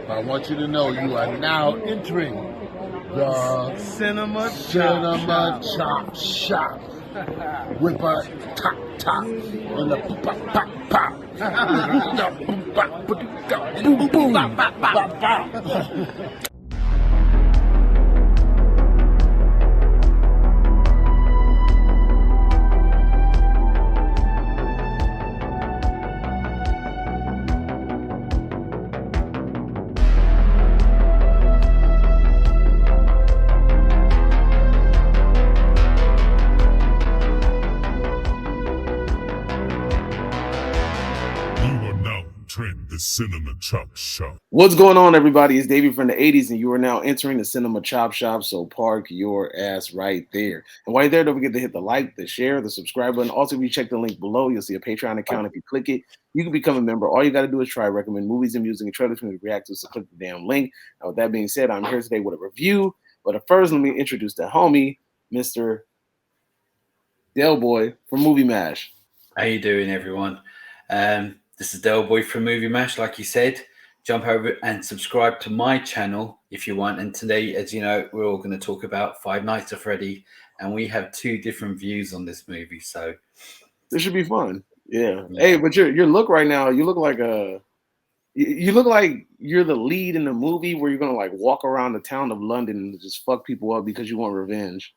I want you to know you are now entering the Cinema Chop Shop with a top and the pop. Boom, boom, bop. The Cinema Chop Shop. What's going on, everybody? It's Davey from the 80s, and you are now entering the Cinema Chop Shop, so park your ass right there. And while you're there, don't forget to hit the like, the share, the subscribe button. Also, if you check the link below, you'll see a Patreon account. If you click it, you can become a member. All you got to do is try recommend movies and music and trailers for me to react to, so click the damn link. Now, with that being said, I'm here today with a review. But first, let me introduce the homie, Mr. Del Boy from Movie Mash. How you doing, everyone? This is Del Boy from Movie Mash. Like you said, jump over and subscribe to my channel if you want. And today, as you know, we're all going to talk about Five Nights at Freddy, and we have two different views on this movie. So this should be fun. Yeah. Hey, but your look right now, you look like you look like you're the lead in the movie where you're gonna like walk around the town of London and just fuck people up because you want revenge.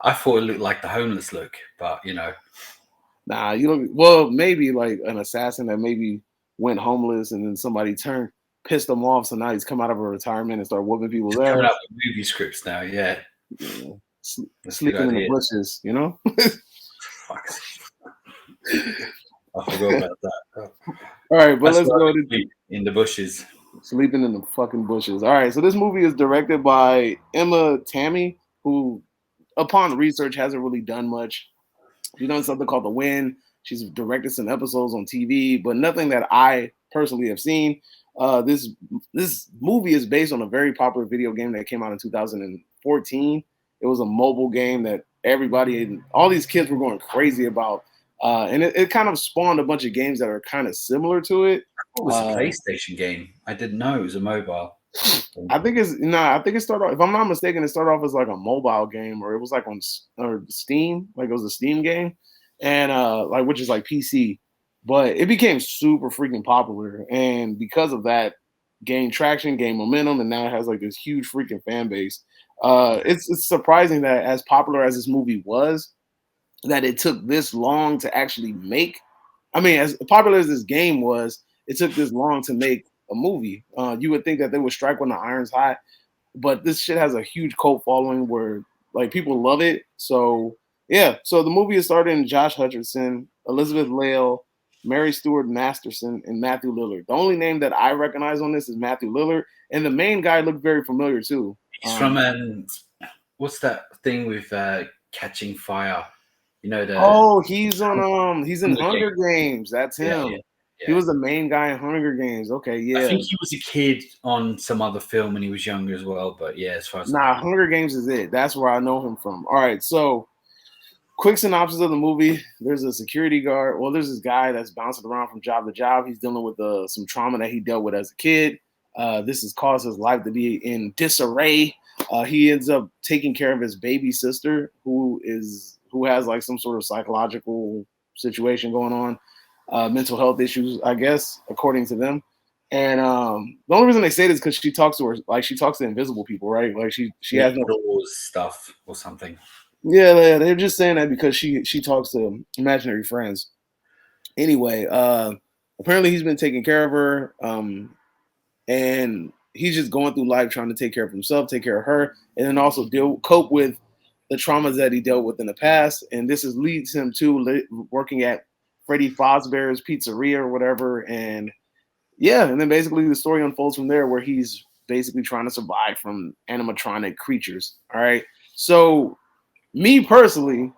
I thought it looked like the homeless look, but you know. Nah, you look well, maybe like an assassin that maybe went homeless and then somebody pissed him off, so now he's come out of a retirement and start whooping people there. Coming up with movie scripts now, yeah. Sleeping in the bushes, you know? Fuck. I forgot about that. All right, but let's go to in the bushes. Sleeping in the fucking bushes. All right, so this movie is directed by Emma Tammy, who, upon research, hasn't really done much. She's done something called The Win. She's directed some episodes on TV, but nothing that I personally have seen. This movie is based on a very popular video game that came out in 2014. It was a mobile game that all these kids were going crazy about. And it kind of spawned a bunch of games that are kind of similar to it. It was a PlayStation game. I didn't know it was a mobile. I think it started off, if I'm not mistaken, it started off as like a mobile game, or it was like on Steam, like it was a Steam game, and like, which is like PC, but it became super freaking popular, and because of that, gained traction, gained momentum, and now it has like this huge freaking fan base. It's surprising that as popular as this movie was, that it took this long to actually make. I mean, as popular as this game was, it took this long to make a movie. You would think that they would strike when the iron's hot, but this shit has a huge cult following where like people love it. So yeah, so the movie is starring Josh Hutcherson, Elizabeth Lail, Mary Stuart Masterson, and Matthew Lillard. The only name that I recognize on this is Matthew Lillard, and the main guy looked very familiar too. He's from what's that thing with Catching Fire? You know he's in Hunger Games. That's him. Yeah. He was the main guy in Hunger Games. Okay, yeah. I think he was a kid on some other film when he was younger as well. But yeah, as far as Hunger Games is it. That's where I know him from. All right, so quick synopsis of the movie. There's a security guard. Well, there's this guy that's bouncing around from job to job. He's dealing with some trauma that he dealt with as a kid. This has caused his life to be in disarray. He ends up taking care of his baby sister, who has like some sort of psychological situation going on. Mental health issues, I guess, according to them. And the only reason they say this is because she talks to invisible people, right? Like she has no stuff or something. Yeah, they're just saying that because she talks to imaginary friends. Anyway, apparently he's been taking care of her, and he's just going through life trying to take care of himself, take care of her, and then also cope with the traumas that he dealt with in the past. And this leads him to working at Freddy Fazbear's Pizzeria or whatever. And yeah, and then basically the story unfolds from there, where he's basically trying to survive from animatronic creatures. All right. So me personally,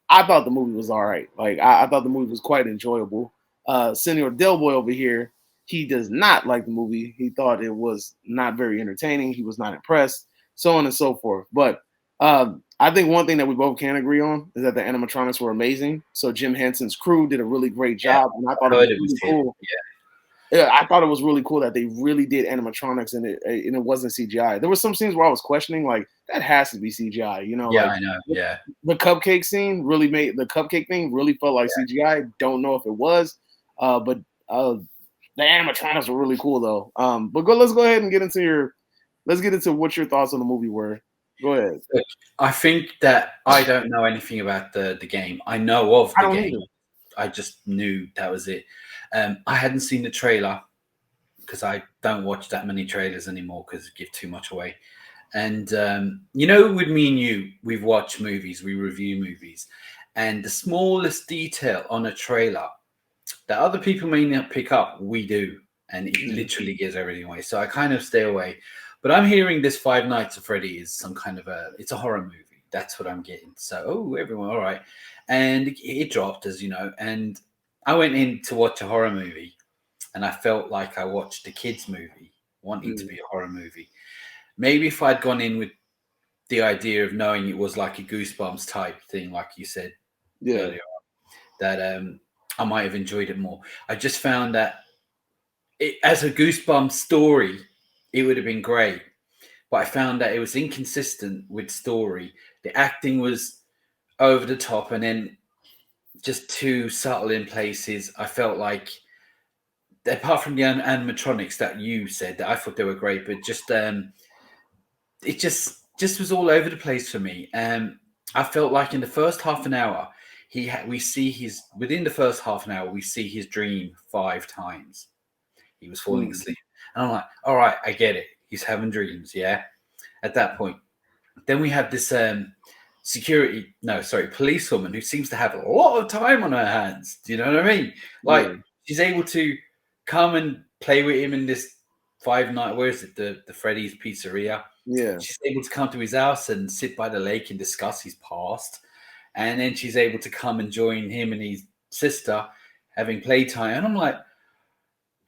I thought the movie was all right. Like I thought the movie was quite enjoyable. Senor Del Boy over here, he does not like the movie. He thought it was not very entertaining. He was not impressed, so on and so forth. But I think one thing that we both can agree on is that the animatronics were amazing. So Jim Henson's crew did a really great job, and I thought it was really cool. Yeah, I thought it was really cool that they really did animatronics and it wasn't CGI. There were some scenes where I was questioning, like, that has to be CGI, you know, Yeah, like I know. Yeah. the cupcake scene really made the cupcake thing really felt like CGI. Don't know if it was, but the animatronics were really cool though. But let's go ahead and let's get into what your thoughts on the movie were. Go ahead. Look, I think that I don't know anything about the game. I know of I the don't game. either. I just knew that was it. I hadn't seen the trailer because I don't watch that many trailers anymore because it give too much away. And with me and you, we've watched movies, we review movies, and the smallest detail on a trailer that other people may not pick up, we do, and it literally gives everything away. So I kind of stay away. But I'm hearing this Five Nights at Freddy is some kind of it's a horror movie. That's what I'm getting. So, everyone, all right. And it dropped, as you know, and I went in to watch a horror movie, and I felt like I watched a kids movie, wanting to be a horror movie. Maybe if I'd gone in with the idea of knowing it was like a Goosebumps type thing, like you said Yeah. earlier, that I might have enjoyed it more. I just found that as a Goosebumps story, it would have been great. But I found that it was inconsistent with story. The acting was over the top and then just too subtle in places. I felt like, apart from the animatronics that you said, that I thought they were great, but just it just was all over the place for me. I felt like in the first half an hour, we see his within the first half an hour we see his dream 5 times. He was falling asleep, and I'm like, all right, I get it. He's having dreams, yeah. At that point, then we have this policewoman who seems to have a lot of time on her hands. Do you know what I mean? Like, she's able to come and play with him in this 5 night. Where is it? The Freddy's Pizzeria. Yeah. She's able to come to his house and sit by the lake and discuss his past. And then she's able to come and join him and his sister having playtime. And I'm like,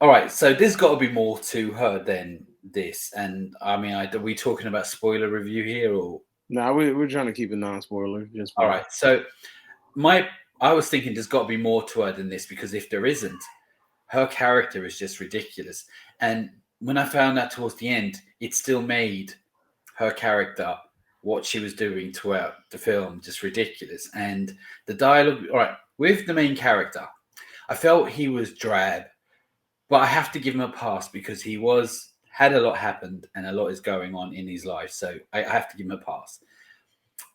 all right, so there's got to be more to her than this. And I mean, are we talking about spoiler review here or? No, we're trying to keep it non-spoiler. Just All right. So I was thinking there's got to be more to her than this, because if there isn't, her character is just ridiculous. And when I found out towards the end, it still made her character, what she was doing throughout the film, just ridiculous. And the dialogue, all right, with the main character, I felt he was drab, but I have to give him a pass because he had a lot happened and a lot is going on in his life. So I have to give him a pass.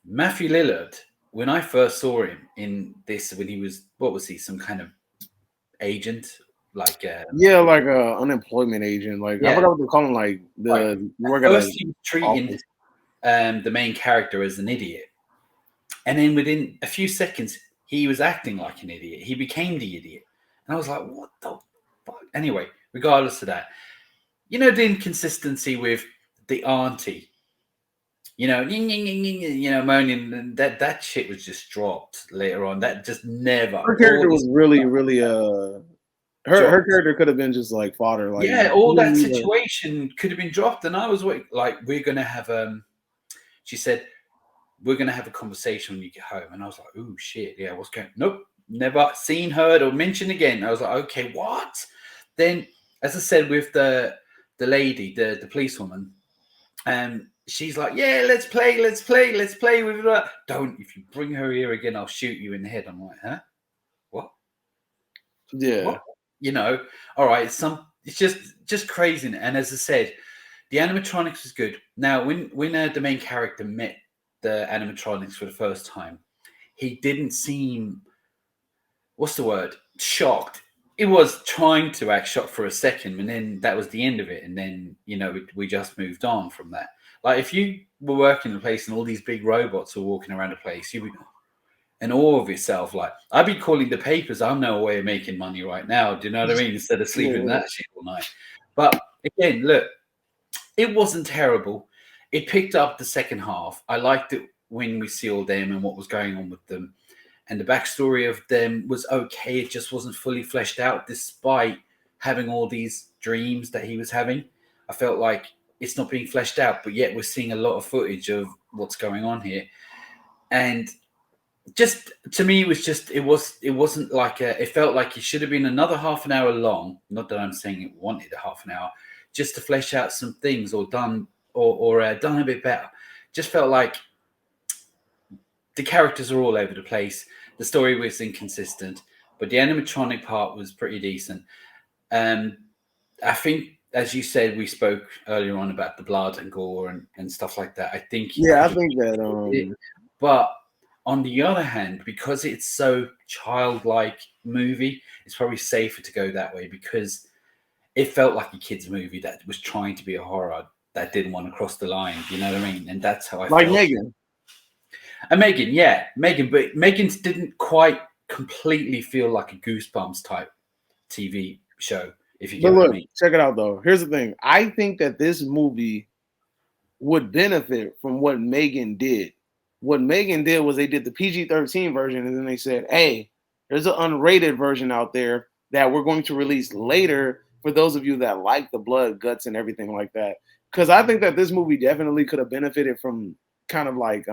Matthew Lillard, when I first saw him in this, when he was, what was he, some kind of agent? Like like a unemployment agent. Like, I forgot what they call him. Like first he was treating the main character as an idiot, and then within a few seconds he was acting like an idiot. He became the idiot, and I was like, what the fuck? Anyway, regardless of that, the inconsistency with the auntie, moaning, and that shit was just dropped later on. That just never. Her character was really her character could have been just like fodder. Like, all that situation could have been dropped, and I was like, we're gonna have she said, we're gonna have a conversation when you get home, and I was like, oh shit, yeah, what's going? Nope, never seen, heard, or mentioned again. I was like, okay, what? Then, as I said, with the lady, the policewoman, she's like, yeah, let's play with her. Don't, if you bring her here again, I'll shoot you in the head. I'm like, huh? What? Yeah. What? All right, it's just crazy. And as I said, the animatronics was good. Now, when the main character met the animatronics for the first time, he didn't seem, what's the word, shocked. He was trying to act shocked for a second, and then that was the end of it. And then, we just moved on from that. Like, if you were working in a place and all these big robots were walking around the place, you'd be in awe of yourself. Like, I'd be calling the papers. I'm no way of making money right now. Do you know what I mean? Instead of sleeping in that shit all night. But again, look, it wasn't terrible. It picked up the second half. I liked it when we see all them and what was going on with them. And the backstory of them was okay. It just wasn't fully fleshed out, despite having all these dreams that he was having. I felt like it's not being fleshed out, but yet we're seeing a lot of footage of what's going on here. And just to me, it wasn't like it felt like it should have been another half an hour long. Not that I'm saying it wanted a half an hour, just to flesh out some things or done done a bit better. Just felt like the characters are all over the place. The story was inconsistent, but the animatronic part was pretty decent. Um, I think, as you said, we spoke earlier on about the blood and gore and stuff like that. I think he Yeah, I could have think that it, but on the other hand, because it's so childlike movie, it's probably safer to go that way because it felt like a kids movie that was trying to be a horror that didn't want to cross the line. You know what I mean? And that's how I like felt. Megan. And Megan, yeah, Megan, but Megan's didn't quite completely feel like a Goosebumps type TV show, if you But get what I look, mean. check it out though. Here's the thing. I think that this movie would benefit from what Megan did. What Megan did was they did the PG-13 version, and then they said, "Hey, there's an unrated version out there that we're going to release later for those of you that like the blood, guts, and everything like that." Because I think that this movie definitely could have benefited from kind of like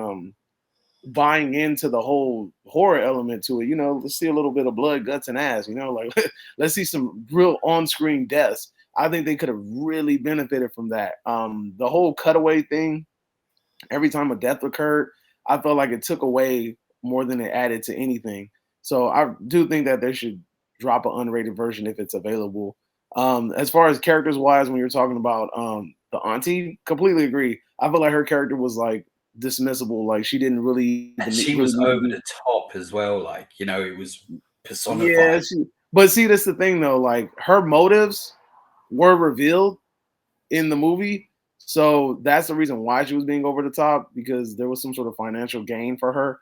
buying into the whole horror element to it. You know, let's see a little bit of blood, guts, and ass. You know, like let's see some real on-screen deaths. I think they could have really benefited from that. The whole cutaway thing, every time a death occurred, I felt like it took away more than it added to anything. So I do think that they should drop an unrated version if it's available. As far as characters wise, when you're talking about the auntie, completely agree. I feel like her character was like dismissible. Like she didn't really And she really was need to over be. the top as well. Like, it was Yeah, personified. but see, that's the thing though. Like her motives were revealed in the movie. So that's the reason why she was being over the top because there was some sort of financial gain for her.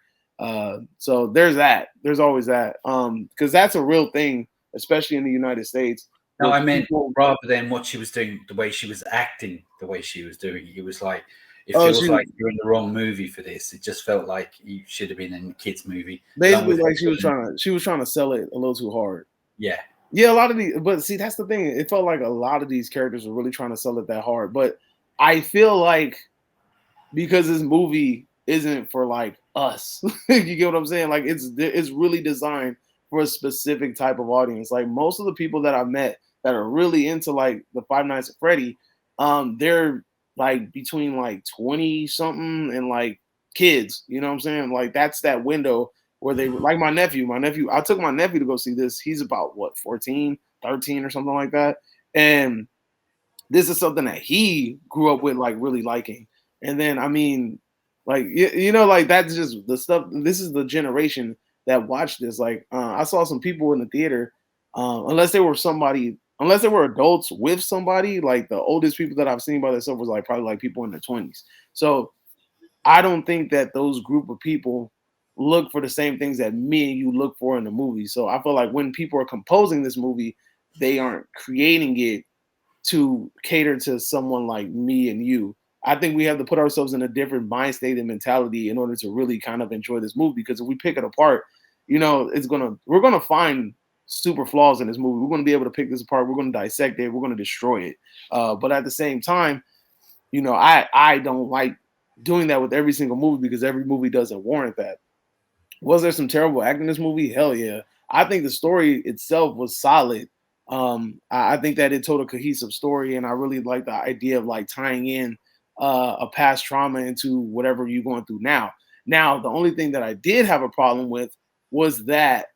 So there's that. There's always that. Because that's a real thing, especially in the United States, No, where I meant people. rather than what she was doing, the way she was acting, the way she was doing. It was like, it Oh, feels she like you're in the wrong movie for this. It just felt like you should have been in a kids' movie, along basically with her like villain. she was trying to sell it a little too hard. Yeah, Yeah, a lot of these, but see, that's the thing. It felt like a lot of these characters were really trying to sell it that hard. But I feel like because this movie isn't for like us. You get what I'm saying? Like it's really designed for a specific type of audience. Like most of the people that I've met that are really into like the Five Nights at Freddy, they're like between like 20 something and like kids. You know what I'm saying? Like that's that window where they like my nephew. My nephew, I took my nephew to go see this. He's about what 14, 13 or something like that. And this is something that he grew up with, like really liking. And then, I mean, like like that's just the stuff. This is the generation that watched this. Like, I saw some people in the theater, unless they were adults with somebody. Like the oldest people that I've seen by themselves was like probably like people in their 20s. So I don't think that those group of people look for the same things that me and you look for in the movie. So I feel like when people are composing this movie, they aren't creating it to cater to someone like me and you. I think we have to put ourselves in a different mind state and mentality in order to really kind of enjoy this movie. Because if we pick it apart, we're gonna find super flaws in this movie. We're gonna be able to pick this apart. We're gonna dissect it. We're gonna destroy it. But at the same time, I don't like doing that with every single movie because every movie doesn't warrant that. Was there some terrible acting in this movie? Hell yeah. I think the story itself was solid. I think that it told a cohesive story, and I really like the idea of like tying in a past trauma into whatever you're going through now. Now, the only thing that I did have a problem with was that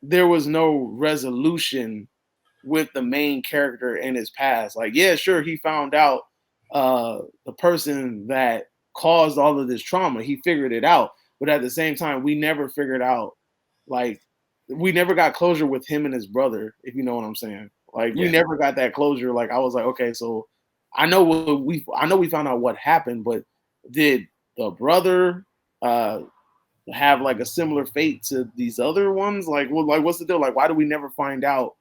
there was no resolution with the main character in his past. Like, yeah, sure, he found out the person that caused all of this trauma. He figured it out, but at the same time, we never figured out like we never got closure with him and his brother. If you know what I'm saying, like we yeah. never got that closure. Like I was like, okay, so I know we found out what happened, but did the brother have like a similar fate to these other ones? Like, well, like what's the deal? Like, why do we never find out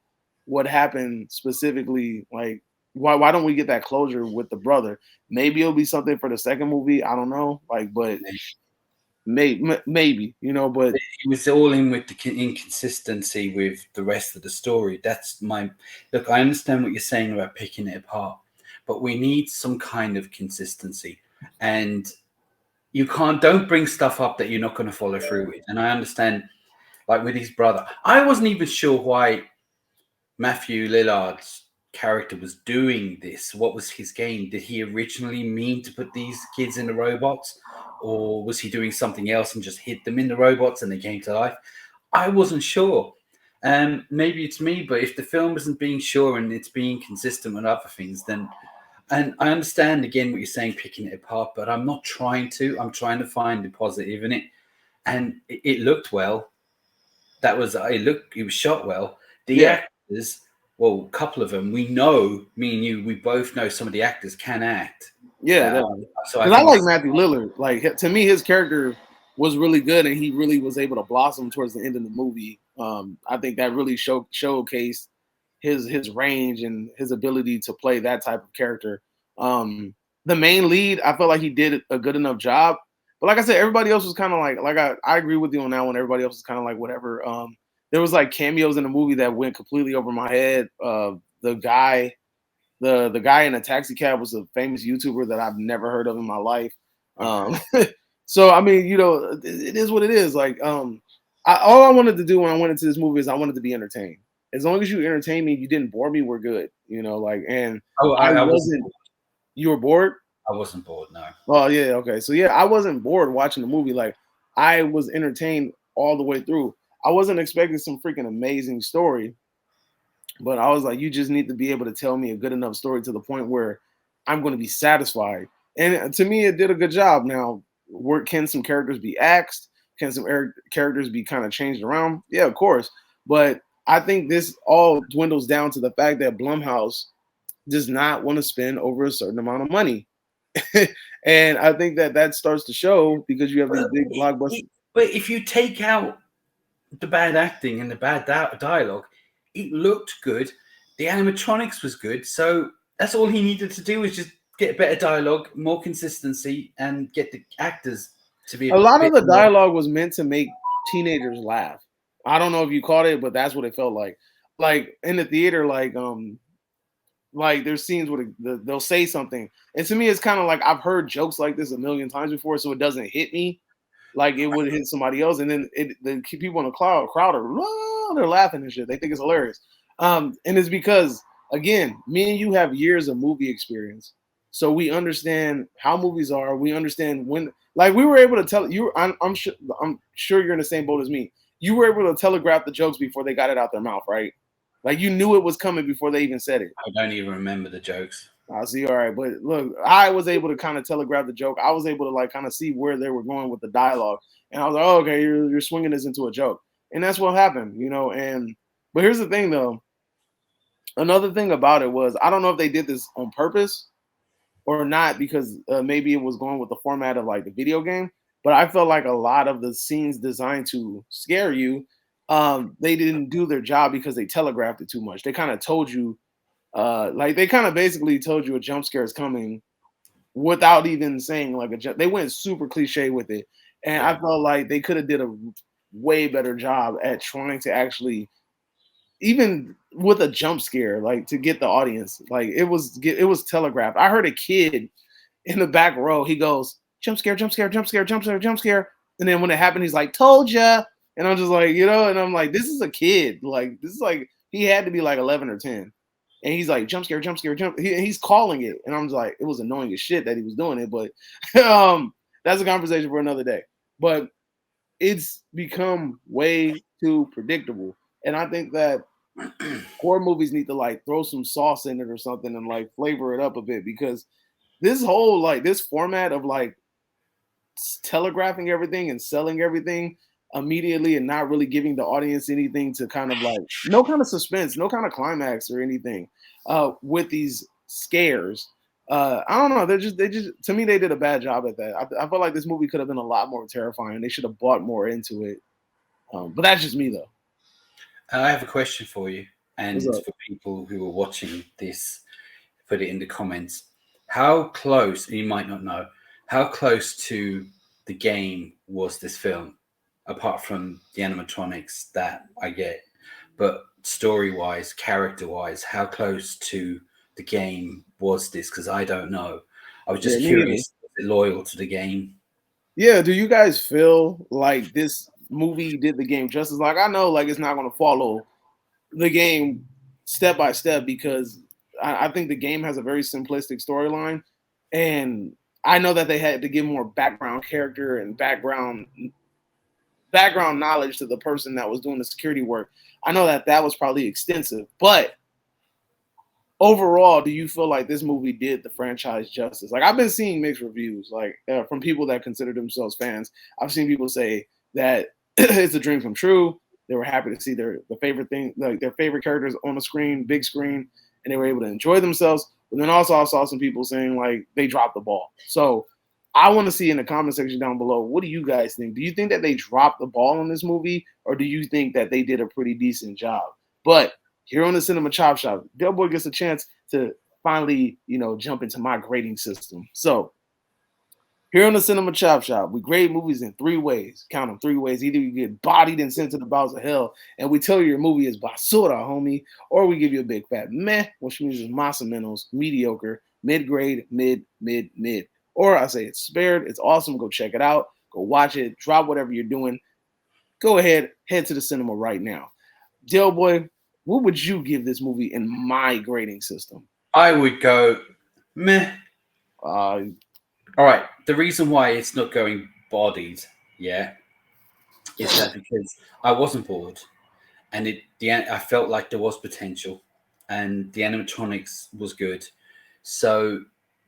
what happened specifically? Like, why don't we get that closure with the brother? Maybe it'll be something for the second movie. I don't know. Like, but maybe but It was all in with the inconsistency with the rest of the story. That's my look. I understand what you're saying about picking it apart, but we need some kind of consistency. And you don't bring stuff up that you're not going to follow through with. And I understand, like with his brother, I wasn't even sure why Matthew Lillard's character was doing this. What was his game? Did he originally mean to put these kids in the robots, or was he doing something else and just hid them in the robots and they came to life? I wasn't sure. Maybe it's me, but if the film isn't being sure and it's being consistent with other things, then, and I understand again what you're saying, picking it apart, but I'm not trying to. I'm trying to find the positive in it, and it looked well. That was it was shot well. The actors, well, a couple of them, we know, me and you, we both know some of the actors can act. Yeah, definitely. So Because I like Matthew Lillard. Like, to me, his character was really good, and he really was able to blossom towards the end of the movie. I think that really showcased his range and his ability to play that type of character. The main lead, I felt like he did a good enough job. But like I said, everybody else was kind of like I agree with you on that one. Everybody else was kind of like whatever. There was like cameos in the movie that went completely over my head. The guy in a taxi cab was a famous YouTuber that I've never heard of in my life. So I mean, you know, it is what it is. Like, all I wanted to do when I went into this movie is I wanted to be entertained. As long as you entertain me, you didn't bore me, we're good. You know, like, and I wasn't. You were bored? I wasn't bored, no. Oh yeah, okay. So yeah, I wasn't bored watching the movie. Like, I was entertained all the way through. I wasn't expecting some freaking amazing story, but I was like, you just need to be able to tell me a good enough story to the point where I'm going to be satisfied. And to me, it did a good job. Now, can some characters be axed? Can some characters be kind of changed around? Yeah, of course. But I think this all dwindles down to the fact that Blumhouse does not want to spend over a certain amount of money. And I think that starts to show because you have these big blockbusters. But if you take out the bad acting and the bad dialogue, it looked good. The animatronics was good. So that's all he needed to do was just get better dialogue, more consistency, and get the actors to be a lot of the dialogue was meant to make teenagers laugh. I don't know if you caught it, but that's what it felt like. Like in the theater, like there's scenes where they'll say something, and to me, it's kind of like I've heard jokes like this a million times before, so it doesn't hit me like it would hit somebody else. And then the people in the crowd are they're laughing and shit. They think it's hilarious, and it's because again, me and you have years of movie experience, so we understand how movies are. We understand when, like, we were able to tell you. I'm sure you're in the same boat as me. You were able to telegraph the jokes before they got it out their mouth, right? Like, you knew it was coming before they even said it. I don't even remember the jokes. I see. All right. But look, I was able to kind of telegraph the joke. I was able to like kind of see where they were going with the dialogue. And I was like, oh, okay, you're swinging this into a joke. And that's what happened, you know. But here's the thing, though. Another thing about it was, I don't know if they did this on purpose or not, because maybe it was going with the format of like the video game. But I felt like a lot of the scenes designed to scare you, they didn't do their job because they telegraphed it too much. They kind of told you, like they kind of basically told you a jump scare is coming without even saying like a jump. They went super cliche with it, and I felt like they could have did a way better job at trying to actually, even with a jump scare, like to get the audience. Like it was telegraphed. I heard a kid in the back row. He goes, jump scare, jump scare, jump scare, jump scare, jump scare. And then when it happened, he's like, told ya. And I'm just like, you know, and I'm like, this is a kid. Like, this is like, he had to be like 11 or 10. And he's like, jump scare, jump scare, jump. He's calling it. And I'm just like, it was annoying as shit that he was doing it. But that's a conversation for another day. But it's become way too predictable. And I think that horror movies need to like throw some sauce in it or something and like flavor it up a bit, because this whole like this format of like telegraphing everything and selling everything immediately and not really giving the audience anything to kind of like no kind of suspense, no kind of climax or anything with these scares. I don't know. They just to me they did a bad job at that. I felt like this movie could have been a lot more terrifying. They should have bought more into it. But that's just me though. I have a question for you, and for people who are watching this, put it in the comments. How close, and you might not know, how close to the game was this film? Apart from the animatronics that I get, but story-wise, character-wise, how close to the game was this? Because I don't know. I was just curious, was it loyal to the game? Yeah, do you guys feel like this movie did the game justice? Like, I know, like, it's not going to follow the game step by step because I think the game has a very simplistic storyline, and I know that they had to give more background character and background knowledge to the person that was doing the security work. I know that that was probably extensive, but overall, do you feel like this movie did the franchise justice? Like, I've been seeing mixed reviews, like from people that consider themselves fans. I've seen people say that it's a dream come true. They were happy to see the favorite thing, like their favorite characters on the screen, big screen, and they were able to enjoy themselves. But then also, I saw some people saying like they dropped the ball. So I want to see in the comment section down below, what do you guys think? Do you think that they dropped the ball on this movie, or do you think that they did a pretty decent job? But here on the Cinema Chop Shop, Del Boy gets a chance to finally, jump into my grading system. So here on the Cinema Chop Shop, we grade movies in 3 ways. Count them 3 ways. Either you get bodied and sent to the bowels of hell, and we tell you your movie is basura, homie, or we give you a big fat meh, which means it's más o menos, mediocre, mid-grade, mid. Or I say it's spared, it's awesome, go check it out, go watch it, drop whatever you're doing. Go ahead, head to the cinema right now. Del Boy, what would you give this movie in my grading system? I would go meh. Uh, All right. The reason why it's not going bodied, yeah, is that because I wasn't bored, and I felt like there was potential, and the animatronics was good. So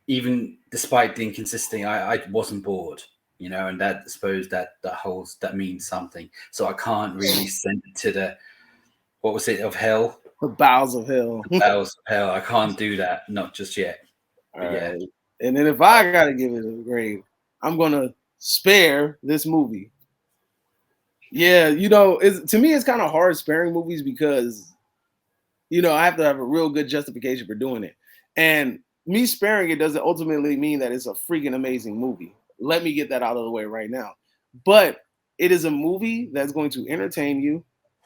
even despite the inconsistency, I wasn't bored, and that I suppose that means something. So I can't really send it to the what was it of hell, the bowels of hell. the bowels of hell. I can't do that, not just yet. All But yeah, right. And then if I gotta give it a grade, I'm gonna spare this movie. Yeah, to me it's kind of hard sparing movies because I have to have a real good justification for doing it. And me sparing it doesn't ultimately mean that it's a freaking amazing movie. Let me get that out of the way right now. But it is a movie that's going to entertain you.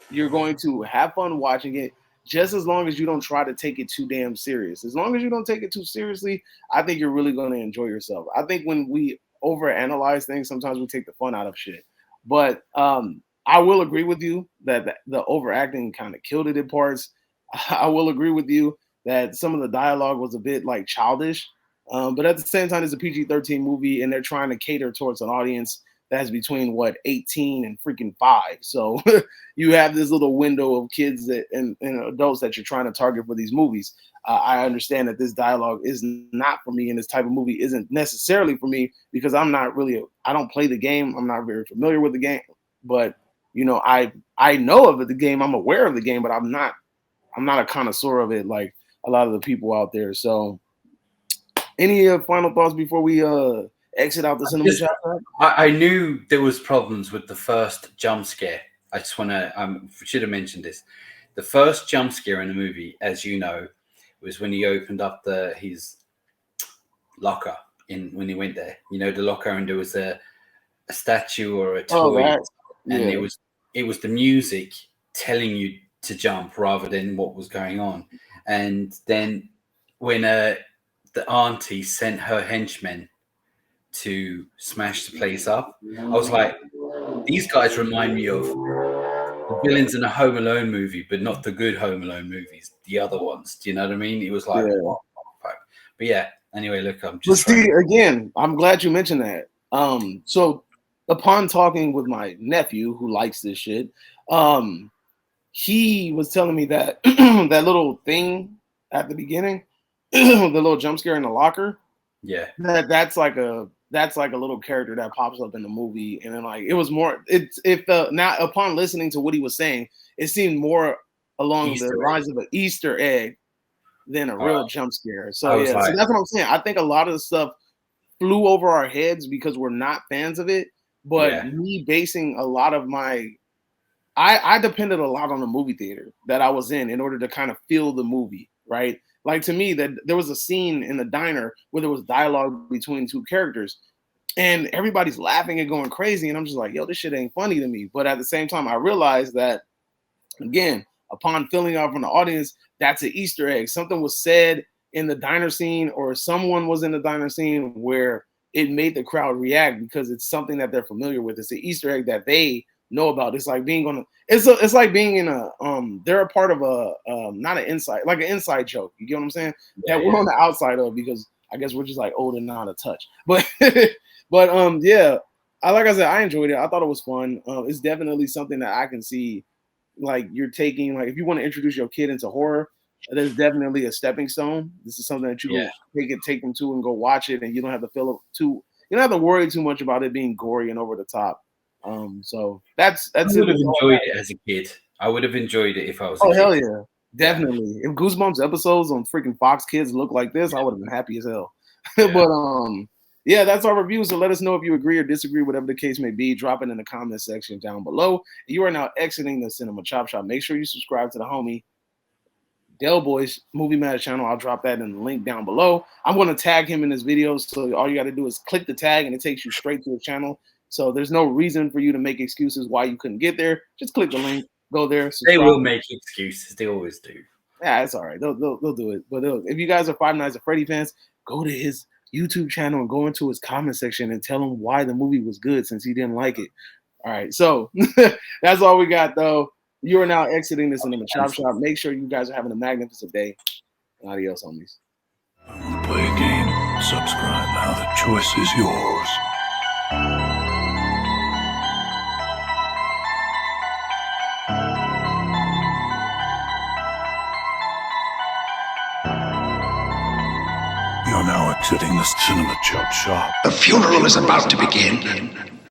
You're going to have fun watching it just as long as you don't try to take it too damn serious. As long as you don't take it too seriously, I think you're really going to enjoy yourself. I think when we overanalyze things, sometimes we take the fun out of shit. But I will agree with you that the overacting kind of killed it in parts. I will agree with you that some of the dialogue was a bit like childish, but at the same time, it's a PG-13 movie, and they're trying to cater towards an audience that's between 18 and freaking 5. So you have this little window of kids and adults that you're trying to target for these movies. I understand that this dialogue is not for me, and this type of movie isn't necessarily for me because I don't play the game. I'm not very familiar with the game, but I know of the game. I'm aware of the game, but I'm not a connoisseur of it like a lot of the people out there. So, any final thoughts before we exit out the cinema chapter? I knew there was problems with the first jump scare. I just want to should have mentioned this. The first jump scare in the movie, as you know, was when he opened up his locker when he went there. The locker, and there was a statue or a toy, and it was the music telling you to jump rather than what was going on. And then when the auntie sent her henchmen to smash the place up, I was like, these guys remind me of the villains in a Home Alone movie, but not the good Home Alone movies, the other ones. Do you know what I mean? It was like, what? But yeah, anyway, look, I'm just again, I'm glad you mentioned that. So upon talking with my nephew who likes this shit, he was telling me that that little thing at the beginning, the little jump scare in the locker, yeah, that's like a little character that pops up in the movie, and then like it was more. It felt now upon listening to what he was saying, it seemed more along the lines of an Easter egg than a real jump scare. So yeah, so that's what I'm saying. I think a lot of the stuff flew over our heads because we're not fans of it. But me basing a lot of I depended a lot on the movie theater that I was in order to kind of feel the movie, right? Like to me, that there was a scene in the diner where there was dialogue between two characters, and everybody's laughing and going crazy, and I'm just like, yo, this shit ain't funny to me. But at the same time, I realized that again, upon filling out from the audience, that's an Easter egg. Something was said in the diner scene, or someone was in the diner scene where it made the crowd react because it's something that they're familiar with. It's an Easter egg that they know about. It's like being on a, it's like being in a they're a part of a not an inside, like an inside joke. You get what I'm saying? Yeah, that we're on the outside of, because I guess we're just like old and not a touch. But but yeah, like I said, I enjoyed it. I thought it was fun. It's definitely something that I can see, like, you're taking, like, if you want to introduce your kid into horror, there's definitely a stepping stone. This is something that you Yeah. can take them to and go watch it, and you don't have to you don't have to worry too much about it being gory and over the top. So that's I it. would have enjoyed it as a kid. I would have enjoyed it if I was a Oh kid. hell yeah, definitely. If Goosebumps episodes on freaking Fox Kids look like this, I would have been happy as hell. Yeah. But yeah, that's our review. So let us know if you agree or disagree, whatever the case may be. Drop it in the comment section down below. You are now exiting the Cinema Chop Shop. Make sure you subscribe to the homie Del Boy's Movie Matter channel. I'll drop that in the link down below. I'm going to tag him in this video, so all you got to do is click the tag and it takes you straight to his channel. So there's no reason for you to make excuses why you couldn't get there. Just click the link, go there. Subscribe. They will make excuses. They always do. Yeah, it's all right. They'll do it. But if you guys are Five Nights at Freddy fans, go to his YouTube channel and go into his comment section and tell him why the movie was good since he didn't like it. All right, so that's all we got, though. You are now exiting this Cinema Chop Shop. Make sure you guys are having a magnificent day. Adios, homies. Play a game, subscribe now. The choice is yours. You're now exiting the Cinema Chop Shop. The funeral is about to begin.